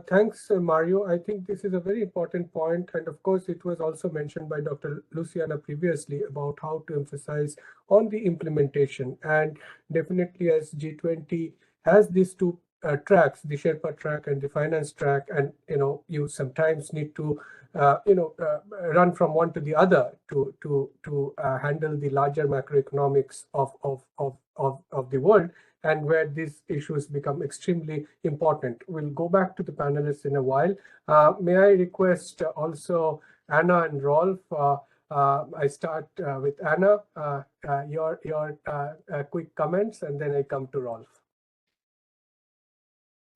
Thanks, Mario. I think this is a very important point. And of course, it was also mentioned by Dr. Luciana previously about how to emphasize on the implementation. And definitely as G20 has these 2 tracks, the Sherpa track and the finance track, and you sometimes need to run from one to the other to handle the larger macroeconomics of the world, and where these issues become extremely important. We'll go back to the panelists in a while. May I request also Anna and Rolf? I start with Anna. Your quick comments, and then I come to Rolf.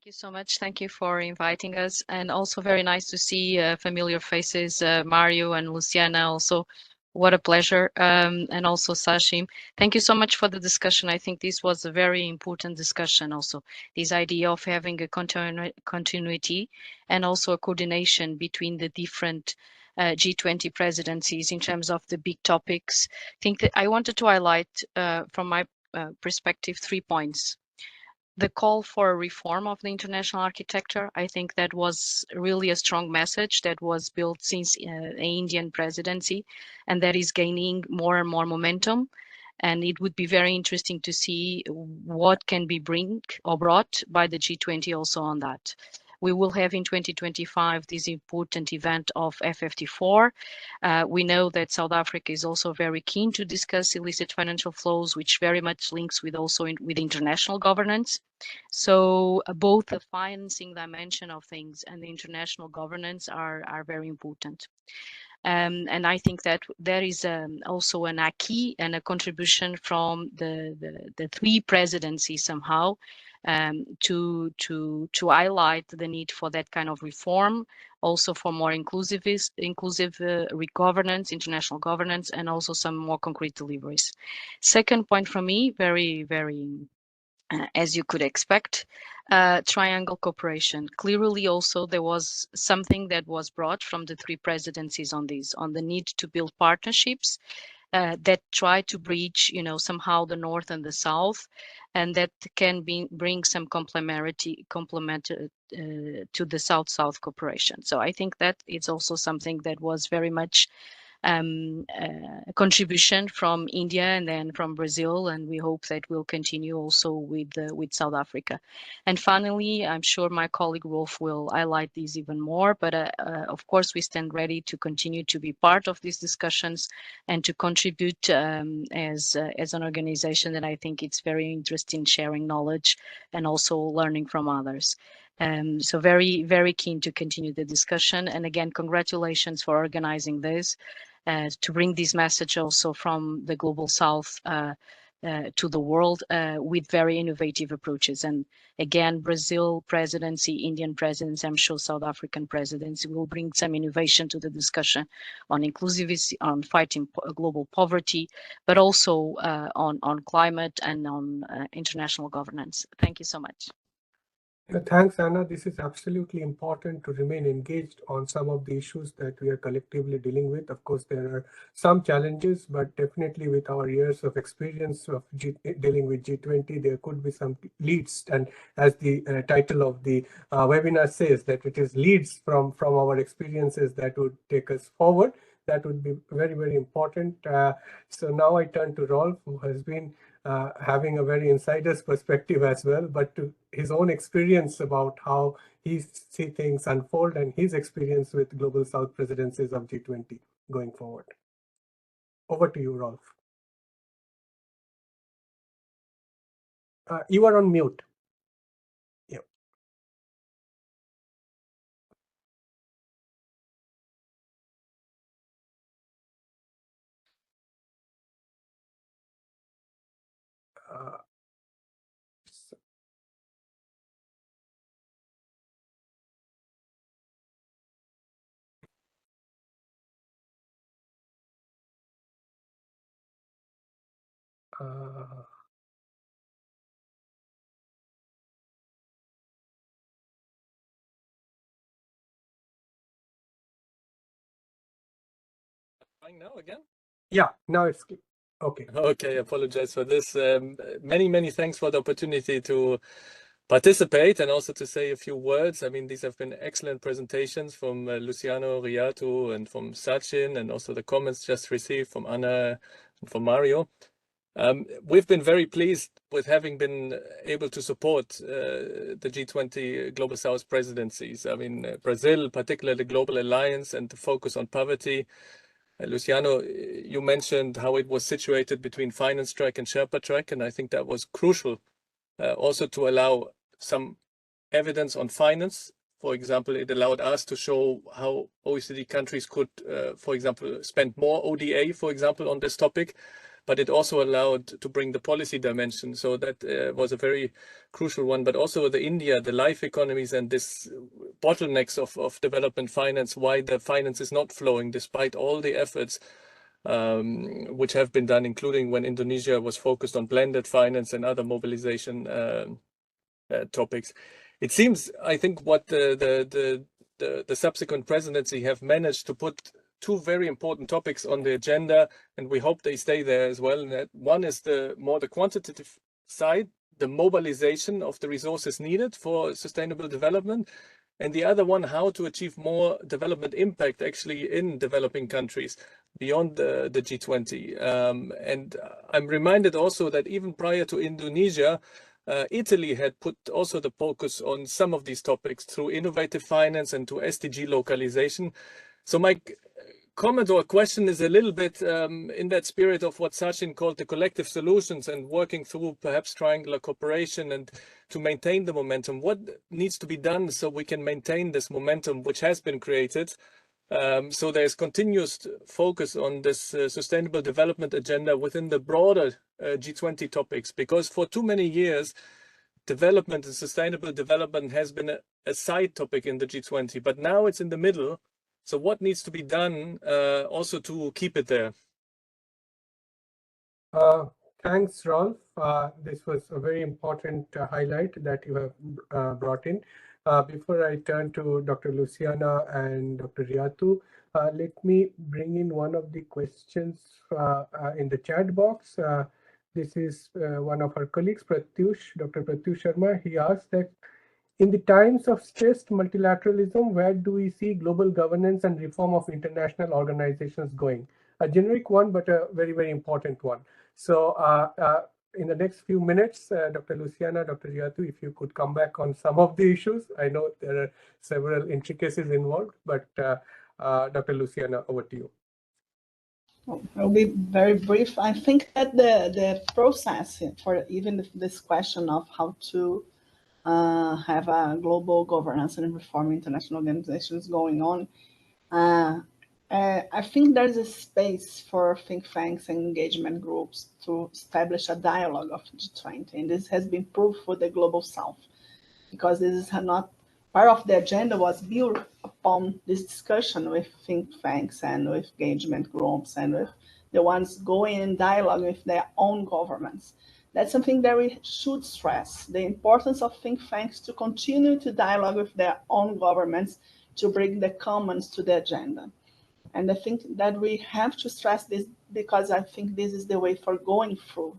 Thank you so much. Thank you for inviting us, and also very nice to see familiar faces, Mario and Luciana also. What a pleasure. And also Sashim, thank you so much for the discussion. I think this was a very important discussion also. This idea of having a continuity and also a coordination between the different G20 presidencies in terms of the big topics. I think that I wanted to highlight from my perspective 3 points. The call for a reform of the international architecture, I think that was really a strong message that was built since the Indian presidency, and that is gaining more and more momentum. And it would be very interesting to see what can be brought by the G20 also on that. We will have in 2025 this important event of F54. We know that South Africa is also very keen to discuss illicit financial flows, which very much links with also with international governance. So both the financing dimension of things and the international governance are very important. And I think that there is also an acquis and a contribution from the three presidencies somehow to highlight the need for that kind of reform, also for more inclusive governance, international governance, and also some more concrete deliveries. Second point from me, very as you could expect, triangle cooperation. Clearly also there was something that was brought from the three presidencies on the need to build partnerships that try to bridge, somehow the North and the South, and that can bring some complement to the South-South cooperation. So I think that it's also something that was very much a contribution from India and then from Brazil, and we hope that will continue also with South Africa. And finally, I'm sure my colleague Rolf will highlight these even more, but of course we stand ready to continue to be part of these discussions and to contribute as an organization that I think it's very interested in sharing knowledge and also learning from others. So very, very keen to continue the discussion. And again, congratulations for organizing this, to bring this message also from the Global South to the world with very innovative approaches. And again, Brazil presidency, Indian presidency, I'm sure South African presidency will bring some innovation to the discussion on inclusivity, on fighting global poverty, but also on climate and on international governance. Thank you so much. Thanks, Anna. This is absolutely important to remain engaged on some of the issues that we are collectively dealing with. Of course, there are some challenges, but definitely with our years of experience of dealing with G20, there could be some leads. And as the title of the webinar says, that it is leads from our experiences that would take us forward. That would be very, very important. So now I turn to Rolf, who has been having a very insider's perspective as well, but to his own experience about how he sees things unfold and his experience with Global South presidencies of G20 going forward. Over to you, Rolf. You are on mute. Yeah. Now again? Yeah, now it's okay. Okay, I apologize for this. Many thanks for the opportunity to participate and also to say a few words. I mean, these have been excellent presentations from Luciano, Riatu, and from Sachin, and also the comments just received from Anna and from Mario. We've been very pleased with having been able to support the G20 Global South presidencies. I mean, Brazil, particularly the Global Alliance and the focus on poverty. Luciano, you mentioned how it was situated between finance track and Sherpa track, and I think that was crucial also to allow some evidence on finance. For example, it allowed us to show how OECD countries could, for example, spend more ODA, for example, on this topic, but it also allowed to bring the policy dimension. So that was a very crucial one, but also the India, the life economies and this bottlenecks of development finance, why the finance is not flowing despite all the efforts which have been done, including when Indonesia was focused on blended finance and other mobilization topics. It seems, I think, what the subsequent presidency have managed to put two very important topics on the agenda, and we hope they stay there as well. And that one is the quantitative side, the mobilization of the resources needed for sustainable development, and the other one, how to achieve more development impact actually in developing countries beyond the G20. And I'm reminded also that even prior to Indonesia, Italy had put also the focus on some of these topics through innovative finance and to SDG localization. So my comment or question is a little bit in that spirit of what Sachin called the collective solutions and working through perhaps triangular cooperation and to maintain the momentum. What needs to be done so we can maintain this momentum which has been created? So there's continuous focus on this sustainable development agenda within the broader G20 topics, because for too many years, development and sustainable development has been a side topic in the G20, but now it's in the middle. So what needs to be done also to keep it there? Thanks, Rolf. This was a very important highlight that you have brought in. Before I turn to Dr. Luciana and Dr. Riatu, let me bring in one of the questions in the chat box. This is one of our colleagues, Pratyush, Dr. Pratyush Sharma. He asked that in the times of stressed multilateralism, where do we see global governance and reform of international organizations going? A generic one, but a very, very important one. So in the next few minutes, Dr. Luciana, Dr. Riatu, if you could come back on some of the issues. I know there are several intricacies involved, but Dr. Luciana, over to you. I'll be very brief. I think that the process for even this question of how to have a global governance and reform international organizations going on, I think there's a space for think tanks and engagement groups to establish a dialogue of G20, and this has been proved for the Global South, because this is not part of the agenda was built upon this discussion with think tanks and with engagement groups and with the ones going in dialogue with their own governments. That's something that we should stress, the importance of think tanks to continue to dialogue with their own governments to bring the commons to the agenda. And I think that we have to stress this because I think this is the way for going through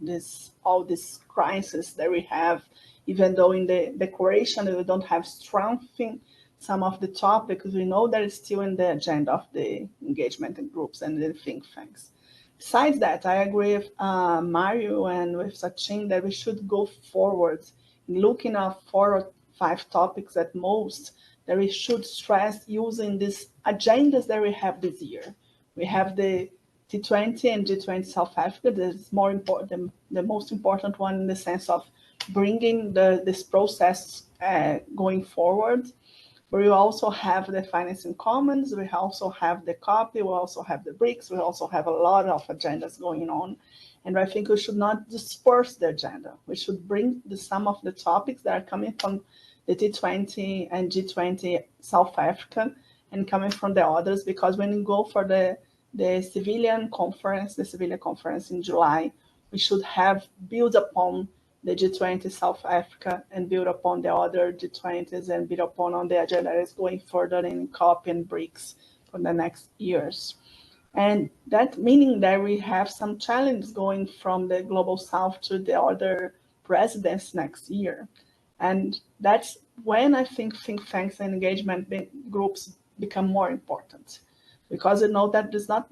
all this crisis that we have, even though in the declaration we don't have strengthening some of the topics, we know that it's still in the agenda of the engagement groups and the think tanks. Besides that, I agree with Mario and with Sachin that we should go forward in looking at 4 or 5 topics at most that we should stress using these agendas that we have this year. We have the T20 and G20 South Africa. That is more important, the most important one in the sense of bringing this process going forward. But we also have the financing commons, we also have the COP, we also have the BRICS, we also have a lot of agendas going on. And I think we should not disperse the agenda. We should bring some of the topics that are coming from the T20 and G20 South Africa and coming from the others, because when you go for the civilian conference in July, we should have built upon the G20 South Africa and build upon the other G20s and build upon on the agenda that is going further in COP and BRICS for the next years. And that meaning that we have some challenges going from the Global South to the other presidents next year. And that's when I think tanks and engagement groups become more important, because we know that it's not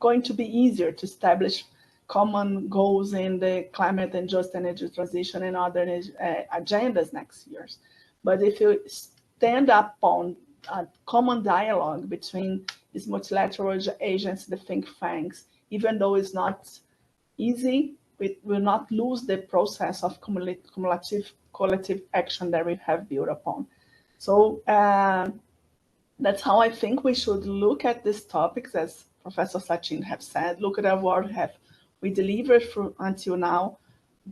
going to be easier to establish common goals in the climate and just energy transition and other agendas next year. But if you stand up on a common dialogue between these multilateral agents, the think tanks, even though it's not easy, we will not lose the process of cumulative collective action that we have built upon. So that's how I think we should look at these topics, as Professor Sachin have said. Look at what we delivered until now,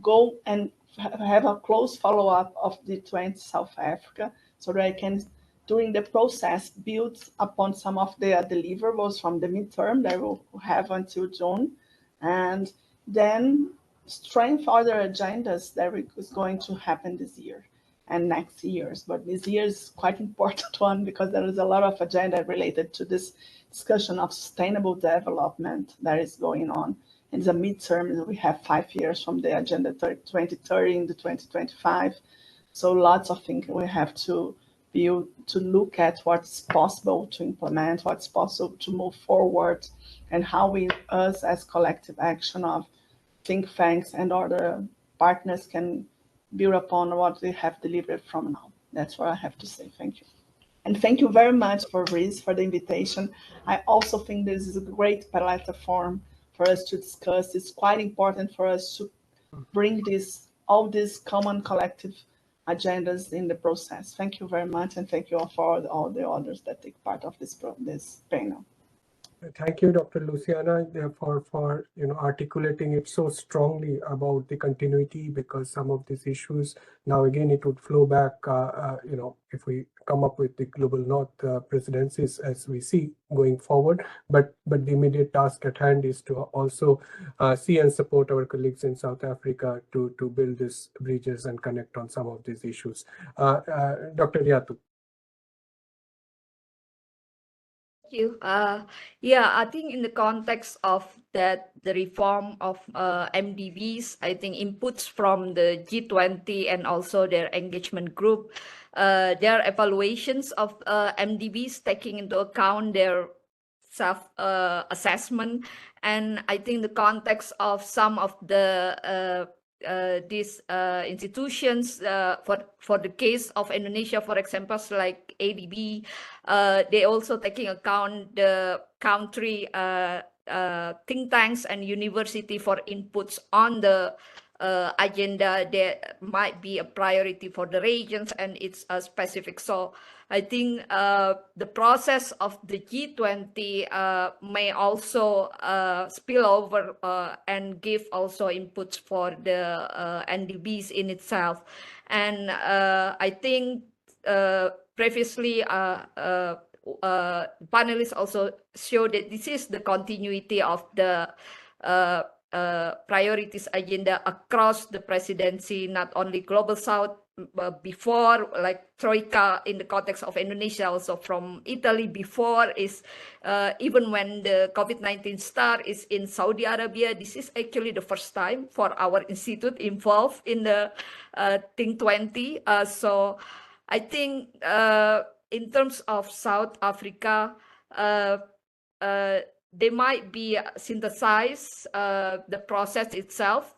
go and have a close follow-up of the G20 South Africa, so that I can, during the process, build upon some of the deliverables from the midterm that we'll have until June, and then strengthen other agendas that is going to happen this year and next years. But this year is quite important one, because there is a lot of agenda related to this discussion of sustainable development that is going on. In the midterm, we have 5 years from the agenda 2030 to 2025. So lots of things we have to build to look at what's possible to implement, what's possible to move forward, and how we, us as collective action of think tanks and other partners can build upon what we have delivered from now. That's what I have to say. Thank you. And thank you very much for Riz, for the invitation. I also think this is a great platform for us to discuss. It's quite important for us to bring all these common collective agendas in the process. Thank you very much, and thank you all for all the others that take part of this panel. Thank you, Dr. Luciana, for articulating it so strongly about the continuity, because some of these issues now again it would flow back. If we come up with the Global North presidencies as we see going forward, but the immediate task at hand is to also see and support our colleagues in South Africa to build these bridges and connect on some of these issues. Dr. Riatu. You. Yeah, I think in the context of that, the reform of MDBs, I think inputs from the G20 and also their engagement group, their evaluations of MDBs taking into account their self-assessment, and I think the context of some of the these institutions for the case of Indonesia, for example, like ADB, they also taking account the country think tanks and university for inputs on the agenda that might be a priority for the regions and it's specific. So I think the process of the G20 may also spill over and give also inputs for the NDBs in itself. And I think previously panelists also showed that this is the continuity of the priorities agenda across the presidency, not only Global South, before like Troika in the context of Indonesia, also from Italy before is even when the COVID-19 start is in Saudi Arabia. This is actually the first time for our institute involved in the Think 20. So I think in terms of South Africa, they might be synthesize the process itself,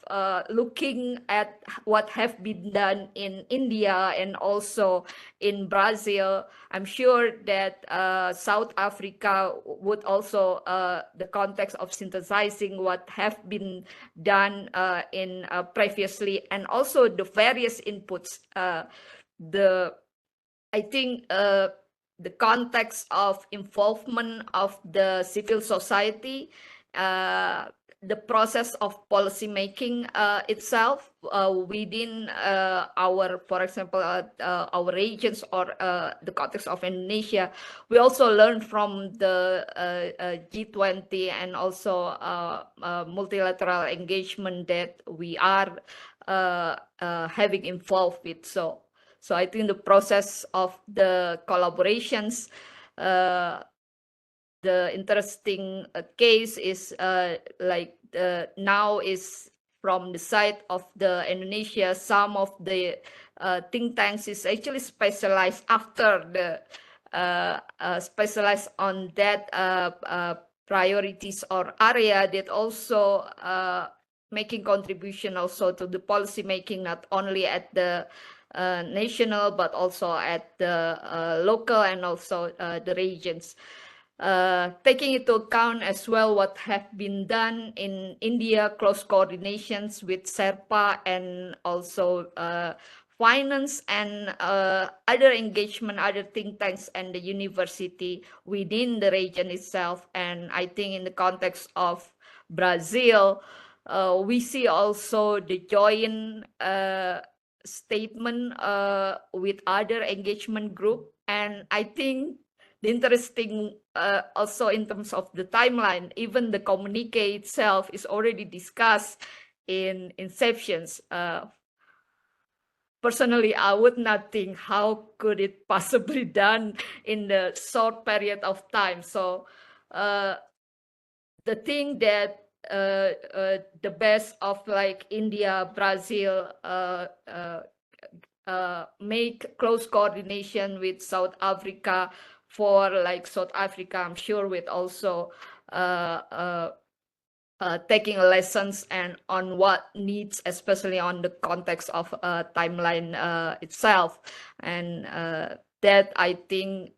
looking at what have been done in India and also in Brazil. I'm sure that South Africa would also the context of synthesizing what have been done in previously, and also the various inputs. I think the context of involvement of the civil society, the process of policy making itself within our, for example, our regions or the context of Indonesia. We also learned from the G20 and also multilateral engagement that we are having involved with. So I think the process of the collaborations, the interesting case is like now is from the side of the Indonesia, some of the think tanks is actually specialized after the specialized on that priorities or area that also making contribution also to the policy making, not only at the national, but also at the local and also the regions. Taking into account as well what have been done in India, close coordinations with Sherpa and also finance and other engagement, other think tanks and the university within the region itself. And I think in the context of Brazil, we see also the joint statement with other engagement group. And I think the interesting also in terms of the timeline, even the communique itself is already discussed in inceptions. Personally, I would not think how could it possibly done in the short period of time. So the thing that the best of like India, Brazil, make close coordination with South Africa for like South Africa, I'm sure with also taking lessons and on what needs, especially on the context of timeline itself, and that I think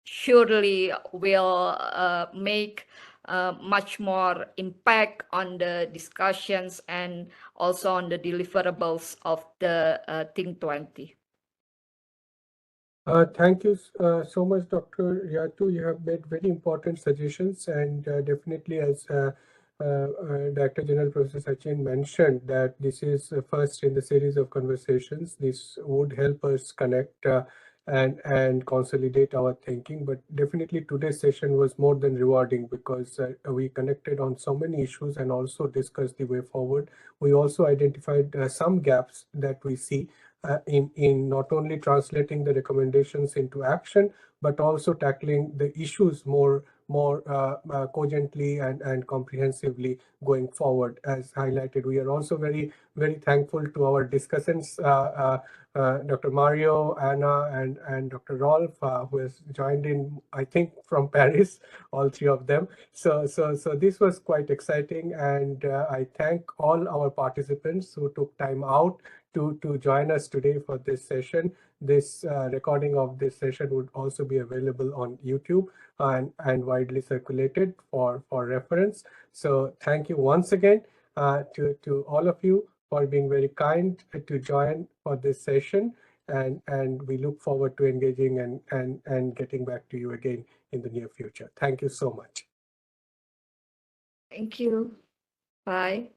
surely will make much more impact on the discussions and also on the deliverables of the Think 20. Thank you so much, Dr. Riyatu. You have made very important suggestions, and definitely, as Director General Professor Sachin mentioned, that this is first in the series of conversations. This would help us connect and consolidate our thinking. But definitely today's session was more than rewarding, because we connected on so many issues and also discussed the way forward. We also identified some gaps that we see in not only translating the recommendations into action, but also tackling the issues more cogently and comprehensively going forward. As highlighted, we are also very thankful to our discussants, Dr. Mario, Anna, and Dr. Rolf, who has joined in, I think, from Paris, all three of them. So this was quite exciting, and I thank all our participants who took time out to join us today for this session. This recording of this session would also be available on YouTube and widely circulated for reference. So thank you once again to all of you for being very kind to join for this session, and we look forward to engaging and getting back to you again in the near future. Thank you so much. Thank you. Bye.